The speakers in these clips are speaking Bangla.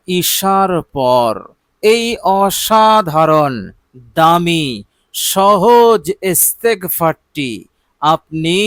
ঈশার পর এই অসাধারণ, দামি, সহজ ইস্তেগফারটি আপনি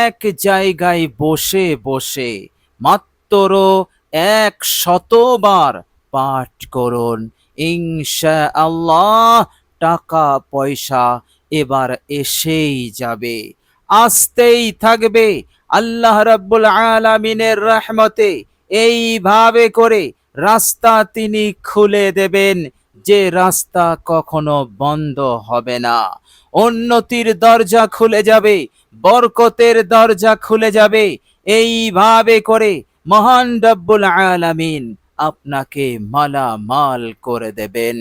এক জায়গায় বসে বসে মাত্র ১০০ বার পাঠ করুন। ইনশাআল্লাহ টাকা পয়সা এবার এসেই যাবে, আসতেই থাকবে। আল্লাহ রাব্বুল আলামিনের রহমতে এইভাবে করে রাস্তা তিনি খুলে দেবেন, যে রাস্তা কখনো বন্ধ হবে না। উন্নতির দরজা খুলে যাবে, বরকতের দরজা খুলে যাবে। এইভাবে করে মহান রব্বুল আলামিন আপনাকে মালামাল করে দেবেন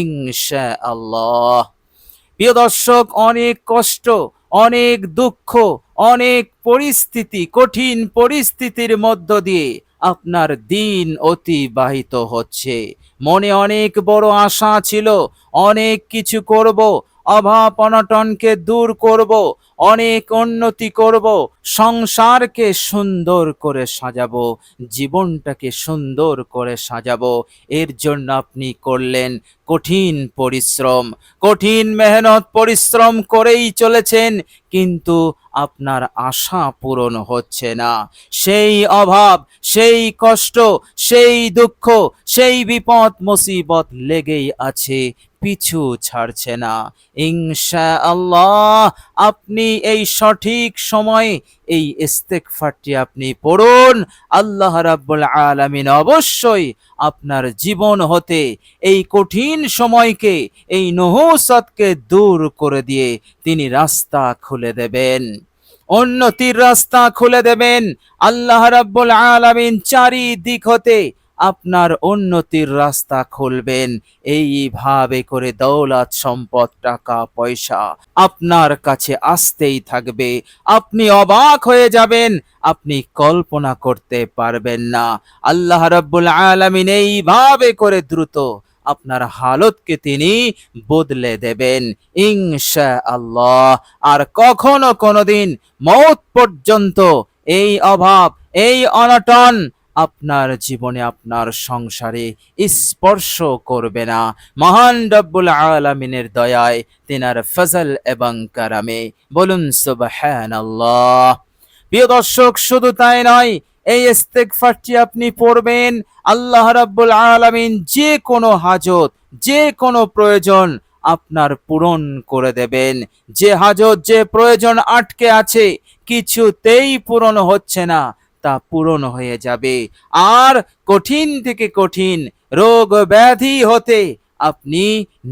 ইনশাআল্লাহ। প্রিয় দর্শক, অনেক কষ্ট, অনেক দুঃখ, অনেক পরিস্থিতি, কঠিন পরিস্থিতির মধ্য দিয়ে আপনার দিন অতিবাহিত হচ্ছে। মনে অনেক বড় আশা ছিল, অনেক কিছু করব, অভাব অনটনকে দূর করব, অনেক উন্নতি করব, সংসারকে সুন্দর করে সাজাবো, জীবনটাকে সুন্দর করে সাজাবো। এর জন্য আপনি করলেন কঠিন পরিশ্রম, কঠিন মেহনত, পরিশ্রম করেই চলেছেন, কিন্তু আপনার আশা পূরণ হচ্ছে না। সেই অভাব, সেই কষ্ট, সেই দুঃখ, সেই বিপদ মুসিবত লেগেই আছে, পিছু ছাড়ছে না। ইনশাআল্লাহ আপনি এই সঠিক সময়ে এই ইস্তেগফারটি আপনি পড়ুন। আল্লাহ রাব্বুল আলামিন অবশ্যই আপনার জীবন হতে এই কঠিন সময়কে, এই নহুসতকে দূর করে দিয়ে তিনি রাস্তা খুলে দেবেন, উন্নতির রাস্তা খুলে দেবেন। আল্লাহ রাব্বুল আলামিন চারিদিক হতে আপনার উন্নতির রাস্তা খুলবেন। এইভাবে করে দৌলত, সম্পদ, টাকা পয়সা আপনার কাছে আসতেই থাকবে। আপনি অবাক হয়ে যাবেন, আপনি কল্পনা করতে পারবেন না। আল্লাহ রাব্বুল আলামিন এইভাবে করে দ্রুত আপনার হালতকে তিনি বদলে দেবেন ইনশাআল্লাহ। আর কখনো কোনোদিন মৌত পর্যন্ত এই অভাব, এই অনটন আপনার জীবনে, আপনার সংসারে স্পর্শ করবে না। মহান রব্বুল আলামিনের দয়ায়, তিনার ফজল এবং কারামে। বলুন সুবহানাল্লাহ। প্রিয় দর্শক, শুধু তাই নয়, এই ইস্তেগফারটি আপনি পড়বেন, আল্লাহ রাব্বুল আলামিন যে কোনো হাজত, যে কোনো প্রয়োজন আপনার পূরণ করে দেবেন। যে হাজত, যে প্রয়োজন আটকে আছে, কিছুতেই পূরণ হচ্ছে না, তা পূরণ হয়ে যাবে। আর কঠিন থেকে কঠিন রোগ ব্যাধি হতে আপনি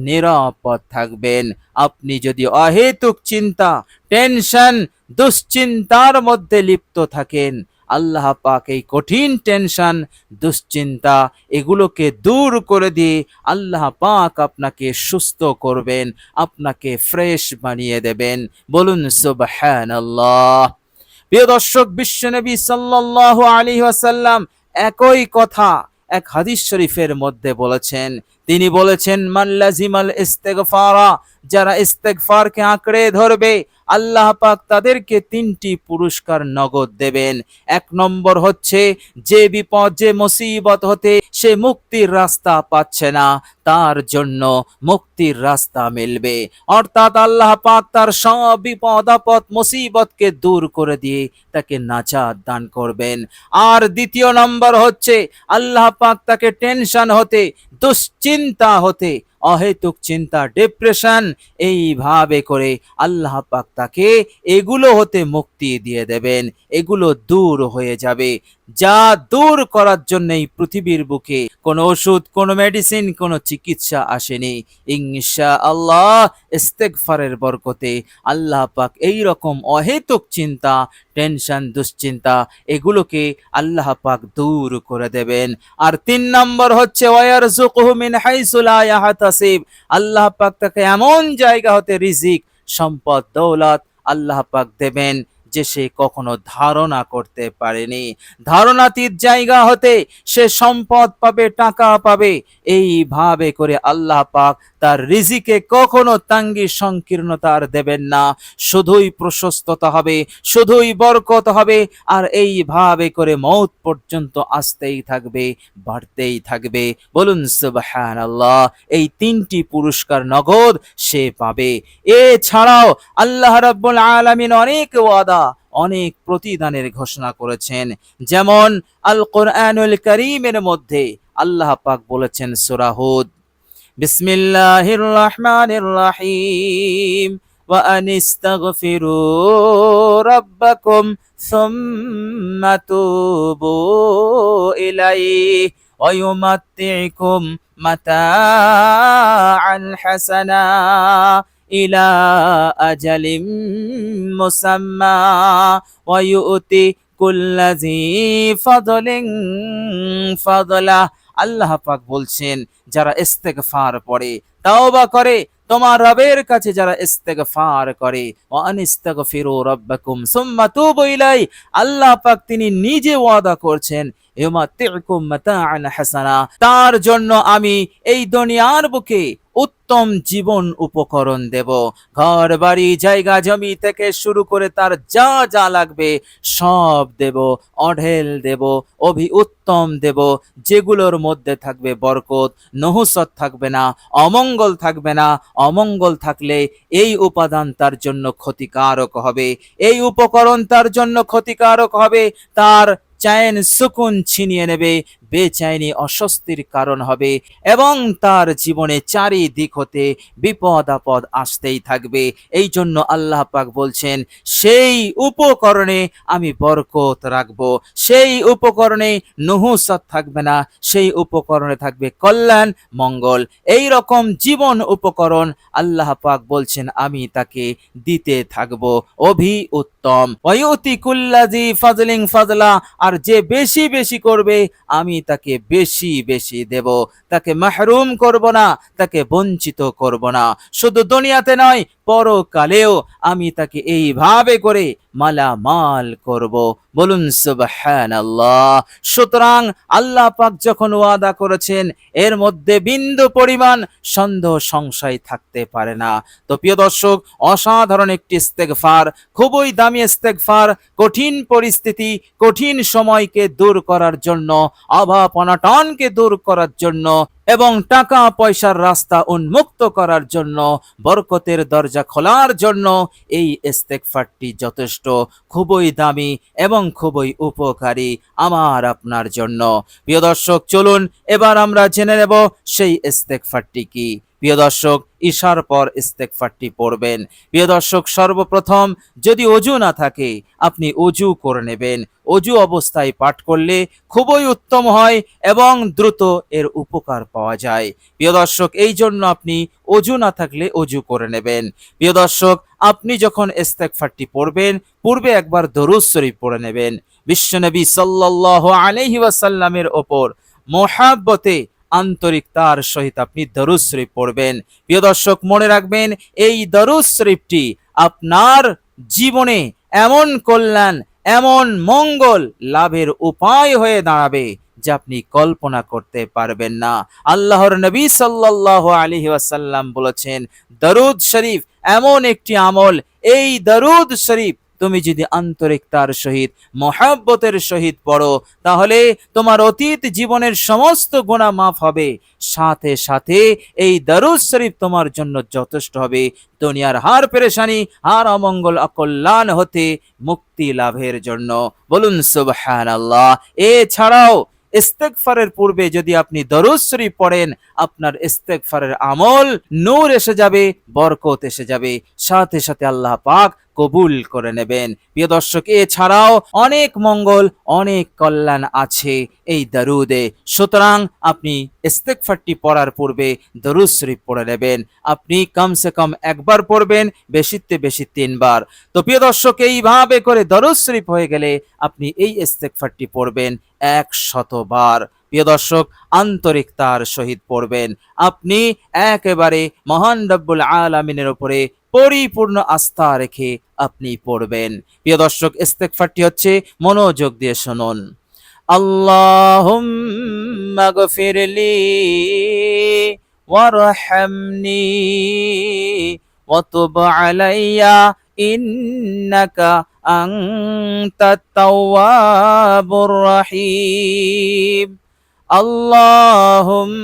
নিরাপদ থাকবেন। আপনি যদি অহেতুক চিন্তা, টেনশন, দুশ্চিন্তার মধ্যে লিপ্ত থাকেন, আল্লাহ পাক এই কঠিন টেনশন, দুশ্চিন্তা এগুলোকে দূর করে দিয়ে আল্লাহ পাক আপনাকে সুস্থ করবেন, আপনাকে ফ্রেশ বানিয়ে দেবেন। বলুন সুবহানাল্লাহ। প্রিয় দর্শক, বিশ্বনবী সাল্লাল্লাহু আলাইহি ওয়াসাল্লাম একই কথা এক হাদিস শরীফের মধ্যে বলেছেন। তিনি বলেছেন, মান লাজিমাল ইস্তেগফারা, যারা ইস্তেগফারকে আঁকড়ে ধরবে, আল্লাহ পাক তাদেরকে 3টি পুরস্কার নগদ দেবেন। 1 নম্বর হচ্ছে, যে বিপদ, যে মুসিবত হতে সে মুক্তির রাস্তা পাচ্ছে না, তার জন্য মুক্তির রাস্তা মিলবে। অর্থাৎ আল্লাহ পাক তার সব বিপদ আপদ মুসিবতকে দূর করে দিয়ে তাকে নাজাত দান করবেন। আর 2 নম্বর হচ্ছে, আল্লাহ পাক তাকে টেনশন হতে, দুশ্চিন্তা হতে, অহেতুক চিন্তা, ডিপ্রেশন, এইভাবে করে আল্লাহ পাক তাকে এগুলো হতে মুক্তি দিয়ে দেবেন। এগুলো দূর হয়ে যাবে। যা দূর করার জন্য এই পৃথিবীর বুকে কোনো ওষুধ, কোনো মেডিসিন, কোনো চিকিৎসা আসেনি। ইনশাআল্লাহ ইস্তেগফারের বরকতে আল্লাহ পাক এই রকম অহেতুক চিন্তা, টেনশন, দুশ্চিন্তা এগুলোকে আল্লাহ পাক দূর করে দেবেন। আর 3 নম্বর হচ্ছে, ওয়ারযুকুহু মিন হাইসু লা ইয়াহতাসিব, আল্লাহ পাক তাকে এমন জায়গা হতে রিজিক, সম্পদ, দৌলত আল্লাহ পাক দেবেন যে সে কখনো ধারণা করতে পারেনি। ধারণাতীত জায়গা হতে সে সম্পদ পাবে, টাকা পাবে। এইভাবে করে আল্লাহ পাক তার রিজিকে কখনো তাঙ্গি সংকীর্ণতা আর দেবেন না, শুধুই প্রশস্ততা হবে, শুধুই বরকত হবে। আর এইভাবে করে মৌত পর্যন্ত আসতেই থাকবে, বাড়তেই থাকবে। বলুন সুবহানাল্লাহ। এই তিনটি পুরস্কার নগদ সে পাবে। এছাড়াও আল্লাহ রাব্বুল আলামিন অনেক ওয়াদা, অনেক প্রতিদানের ঘোষণা করেছেন। যেমন আল কোরআনুল কারীমের মধ্যে আল্লাহ পাক বলেছেন সূরা হুদ, বিসমিল্লাহির রহমানির রহিম, ওয়া আনিস্তাগফিরু রাব্বাকুম সুম্মা তুবু ইলাইহি ওয়া ইউমাত্তিউকুম মাতাআন হাসানা ইলা আজালিম মুসাম্মা ওয়া ইউতি কুল্লাযী ফাদলিন ফাদলা। আল্লাহ পাক বলছেন, যারা ইস্তেগফার পড়ে, তাওবা করে, তোমার রবের কাছে যারা ইস্তেগফার করে, ওয়া আনিস্তাগফিরু রাব্বাকুম সুম্মা তুবু ইলাই, আল্লাহ পাক তিনি নিজে ওয়াদা করছেন, ইউমাতিউকুম মাতাআন হাসানা, তার জন্য আমি এই দুনিয়ার বুকে উত্তম জীবন উপকরণ দেব। ঘর বাড়ি জায়গা জমি থেকে শুরু করে তার যা যা লাগবে সব দেব, অঢেল দেব, উত্তম দেব, যেগুলোর মধ্যে থাকবে বরকত, নহুসত থাকবে না, অমঙ্গল থাকবে না। অমঙ্গল থাকলে এই উপাদান তার জন্য ক্ষতিকারক হবে, এই উপকরণ তার জন্য ক্ষতিকারক হবে, তার চैन সুকুন ছিনিয়ে নেবে, বেচैनी অস্বস্তির কারণ হবে, এবং তার জীবনে চারিদিক হতে বিপদ আপদ আসতেই থাকবে। এই জন্য আল্লাহ পাক বলছেন, সেই উপকরণে আমি বরকত রাখবো, সেই উপকরণে নুহুসত থাকবে না, সেই উপকরণে থাকবে কল্যাণ, মঙ্গল। এই রকম জীবন উপকরণ আল্লাহ পাক বলছেন আমি তাকে দিতে থাকবো উত্তম। ওয়ায়ুতি কুল্লাযী ফাযলিন ফাযলা, আর যে বেশি বেশি করবে আমি তাকে বেশি বেশি দেব, তাকে মাহরুম করব না, তাকে বঞ্চিত করব না। শুধু দুনিয়াতে নয়, পরকালেও আমি তাকে এইভাবে করে মালামাল করব। বলুন সুবহানাল্লাহ। সুতরাং আল্লাহ পাক যখন ওয়াদা করেছেন, এর মধ্যে বিন্দু পরিমাণ সন্দেহ সংশয় থাকতে পারে না। তো প্রিয় দর্শক, অসাধারণ একটি ইস্তেগফার, খুবই দামি ইস্তেগফার, কঠিন পরিস্থিতি, কঠিন সময়কে দূর করার জন্য, অভাব অনটনকে দূর করার জন্য, এবং টাকা পয়সার রাস্তা উন্মুক্ত করার জন্য, বরকতের দরজা খোলার জন্য এই ইস্তেগফারটি যথেষ্ট, খুবই দামি এবং খুবই উপকারী আমার আপনার জন্য। প্রিয় দর্শক, চলুন এবার আমরা জেনে নেব সেই ইস্তেগফারটি কি। প্রিয় দর্শক, ঈশার পর ইস্তেগফারটি পড়বেন। প্রিয় দর্শক, সর্বপ্রথম যদি ওযু না থাকে আপনি ওযু করে নেবেন। ওযু অবস্থায় পাঠ করলে খুবই উত্তম হয় এবং দ্রুত এর উপকার পাওয়া যায়। প্রিয় দর্শক, এই জন্য আপনি ওযু না থাকলে ওযু করে নেবেন। প্রিয় দর্শক, আপনি যখন ইস্তেগফারটি পড়বেন, পূর্বে একবার দরুদ শরীফ পড়ে নেবেন। বিশ্বনবী সাল্লাল্লাহু আলাইহি ওয়াসাল্লামের ওপর মুহাব্বতে আন্তরিকতার সহিত আপনি দরুদ শরীফ পড়বেন। প্রিয় দর্শক, মনে রাখবেন, এই দরুদ শরীফটি আপনার জীবনে এমন কল্যাণ, এমন মঙ্গল লাভের উপায় হয়ে দাঁড়াবে যা আপনি কল্পনা করতে পারবেন না। আল্লাহর নবী সাল্লাল্লাহু আলাইহি ওয়াসাল্লাম বলেছেন, দরুদ শরীফ এমন একটি আমল, এই দরুদ শরীফ তুমি যদি আন্তরিকতার সহিত, মহব্বতের সহিত পড়ো, তাহলে তোমার অতীত জীবনের সমস্ত গুনাহ মাফ হবে। সাথে সাথে এই দরুদ শরীফ তোমার জন্য যথেষ্ট হবে দুনিয়ার হার পেরেশানি, হার অমঙ্গল, অকল্যাণ হতে মুক্তি লাভের জন্য। বলুন সুবহানাল্লাহ। এছাড়াও ইস্তেগফারের পূর্বে যদি আপনি দরুদ শরীফ পড়েন, আপনার ইস্তেগফারের আমল নূর এসে যাবে, বরকত এসে যাবে, সাথে সাথে আল্লাহ পাক কবুল করে নেবেন। প্রিয় দর্শক, এছাড়াও অনেক মঙ্গল, অনেক কল্যাণ আছে এই দরুদে। সুতরাং আপনি ইস্তেগফারটি পড়ার পূর্বে দরুদ শরীফ পড়ে নেবেন। আপনি কমসে কম একবার পড়বেন, বেশিতে বেশি 3 বার। তো প্রিয় দর্শক, এইভাবে করে দরুদ শরীফ হয়ে গেলে আপনি এই ইস্তেগফারটি পড়বেন 100 বার। প্রিয় দর্শক, আন্তরিকতার সহিত পড়বেন। আপনি একেবারে মহান রব্বুল আলামিনের উপরে পরিপূর্ণ আস্থা রেখে আপনি পড়বেন। প্রিয় দর্শক, ইস্তেগফারটি হচ্ছে, মনোযোগ দিয়ে শুনুন। আল্লাহুম্মা গফিরলি وارحمني وتب علي إنك أنت التواب الرحيم اللهم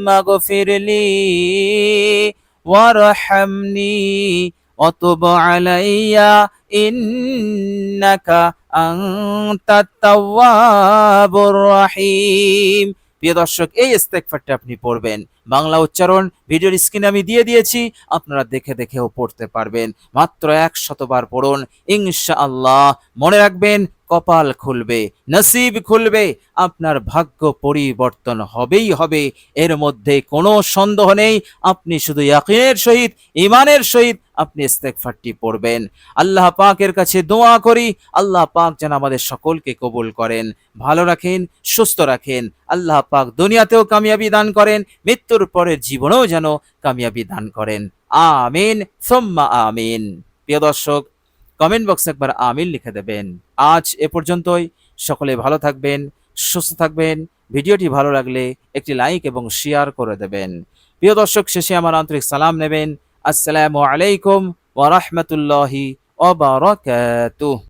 اغفر لي وارحمني وتب علي إنك أنت التواب الرحيم প্রিয় দর্শক, এই ইস্তেগফারটা আপনি পড়বেন। বাংলা উচ্চারণ ভিডিওর স্ক্রিনে আমি দিয়ে দিয়েছি, আপনারা দেখে দেখেও পড়তে পারবেন। মাত্র 100 বার পড়ুন, ইনশাআল্লাহ। মনে রাখবেন, কপাল খুলবে, নসিব খুলবে, আপনার ভাগ্য পরিবর্তন হবেই হবে, এর মধ্যে কোনো সন্দেহ নেই। আপনি শুধু ইয়াকিনের সহিত, ঈমানের সহিত আপনি ইস্তেগফারটি পড়বেন। আল্লাহ পাকের কাছে দোয়া করি, আল্লাহ পাক যেন আমাদের সকলকে কবুল করেন, ভালো রাখেন, সুস্থ রাখেন। আল্লাহ পাক দুনিয়াতেও কামিয়াবি দান করেন, মৃত্যুর পরের জীবনেও যেন কামিয়াবি দান করেন। আমিন সুম্মা আমিন। প্রিয় দর্শক, কমেন্ট বক্সে একবার আমিন লিখে দেবেন। আজ এ পর্যন্তই। সকলে ভালো থাকবেন, সুস্থ থাকবেন। ভিডিওটি ভালো লাগলে একটি লাইক এবং শেয়ার করে দেবেন। প্রিয় দর্শক, শেষে আমার আন্তরিক সালাম নেবেন। আসসালামু আলাইকুম ওয়া রাহমাতুল্লাহি ওয়া বারাকাতুহু।